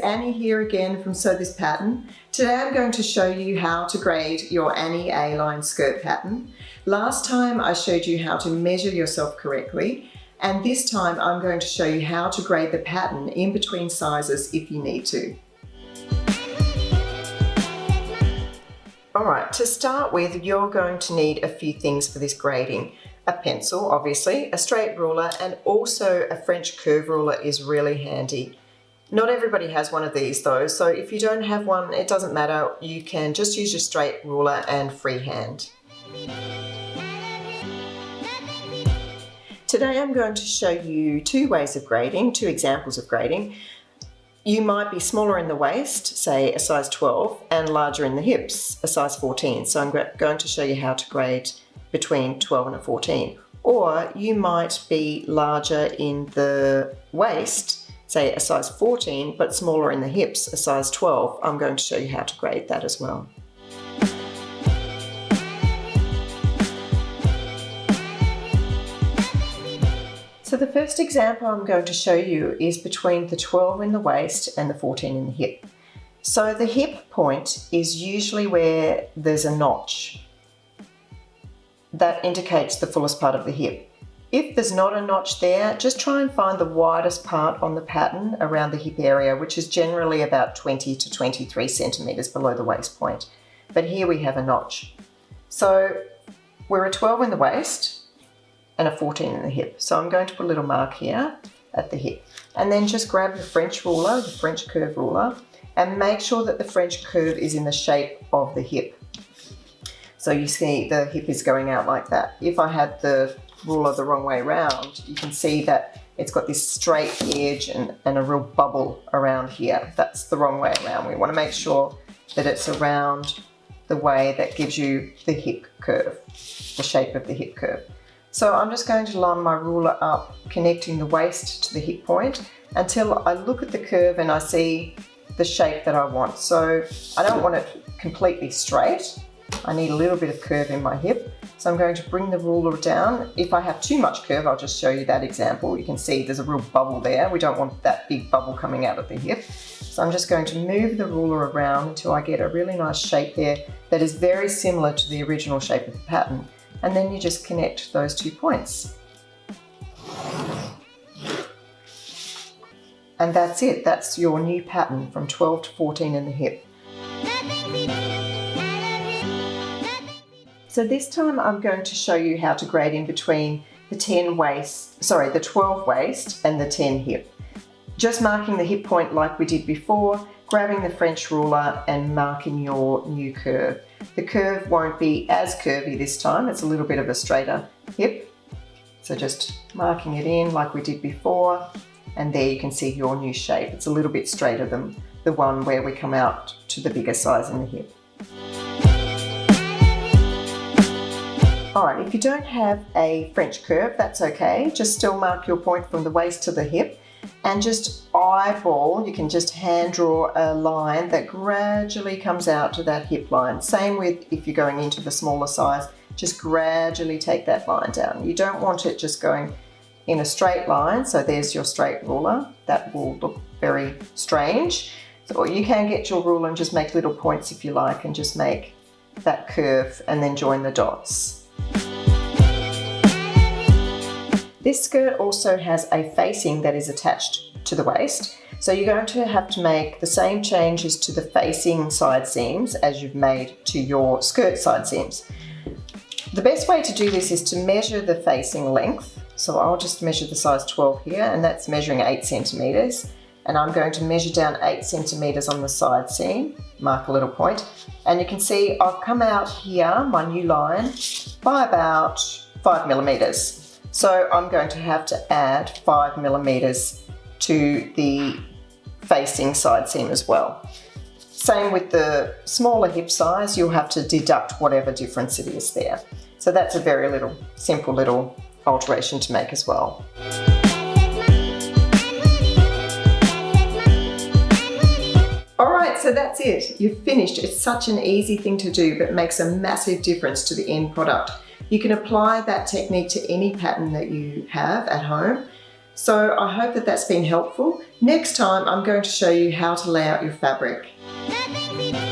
Annie here again from Sew This Pattern. Today I'm going to show you how to grade your Annie A-line skirt pattern. Last time I showed you how to measure yourself correctly, and this time I'm going to show you how to grade the pattern in between sizes if you need to. Alright, to start with, you're going to need a few things for this grading. A pencil, obviously, a straight ruler, and also a French curve ruler is really handy. Not everybody has one of these though, so if you don't have one, it doesn't matter. You can just use your straight ruler and freehand. Today I'm going to show you two ways of grading, two examples of grading. You might be smaller in the waist, say a size 12, and larger in the hips, a size 14. So I'm going to show you how to grade between 12 and a 14. Or you might be larger in the waist, say a size 14, but smaller in the hips, a size 12. I'm going to show you how to grade that as well. So the first example I'm going to show you is between the 12 in the waist and the 14 in the hip. So the hip point is usually where there's a notch. That indicates the fullest part of the hip. If there's not a notch there, just try and find the widest part on the pattern around the hip area, which is generally about 20 to 23 centimeters below the waist point. But here we have a notch. So we're a 12 in the waist and a 14 in the hip. So I'm going to put a little mark here at the hip. And then just grab the French ruler, the French curve ruler, and make sure that the French curve is in the shape of the hip. So you see the hip is going out like that. If I had the ruler the wrong way around, you can see that it's got this straight edge and a real bubble around here. That's the wrong way around. We want to make sure that it's around the way that gives you the hip curve, the shape of the hip curve. So I'm just going to line my ruler up, connecting the waist to the hip point until I look at the curve and I see the shape that I want. So I don't want it completely straight. I need a little bit of curve in my hip. So I'm going to bring the ruler down. If I have too much curve, I'll just show you that example. You can see there's a real bubble there. We don't want that big bubble coming out of the hip. So I'm just going to move the ruler around until I get a really nice shape there that is very similar to the original shape of the pattern. And then you just connect those 2 points. And that's it. That's your new pattern from 12 to 14 in the hip. So this time I'm going to show you how to grade in between the 12 waist and the 10 hip. Just marking the hip point like we did before, grabbing the French ruler and marking your new curve. The curve won't be as curvy this time, it's a little bit of a straighter hip. So just marking it in like we did before, and there you can see your new shape. It's a little bit straighter than the one where we come out to the bigger size in the hip. Alright, if you don't have a French curve, that's okay. Just still mark your point from the waist to the hip and just eyeball, you can just hand draw a line that gradually comes out to that hip line. Same with if you're going into the smaller size, just gradually take that line down. You don't want it just going in a straight line, so there's your straight ruler. That will look very strange. So you can get your ruler and just make little points if you like and just make that curve and then join the dots. This skirt also has a facing that is attached to the waist, so you're going to have to make the same changes to the facing side seams as you've made to your skirt side seams. The best way to do this is to measure the facing length. So I'll just measure the size 12 here, and that's measuring 8 centimeters. And I'm going to measure down 8 centimeters on the side seam, mark a little point, and you can see I've come out here, my new line, by about 5 millimeters. So I'm going to have to add 5 millimeters to the facing side seam as well. Same with the smaller hip size, you'll have to deduct whatever difference it is there. So that's a very simple little alteration to make as well. Alright, so that's it. You've finished. It's such an easy thing to do, but it makes a massive difference to the end product. You can apply that technique to any pattern that you have at home. So I hope that that's been helpful. Next time I'm going to show you how to lay out your fabric. Nothing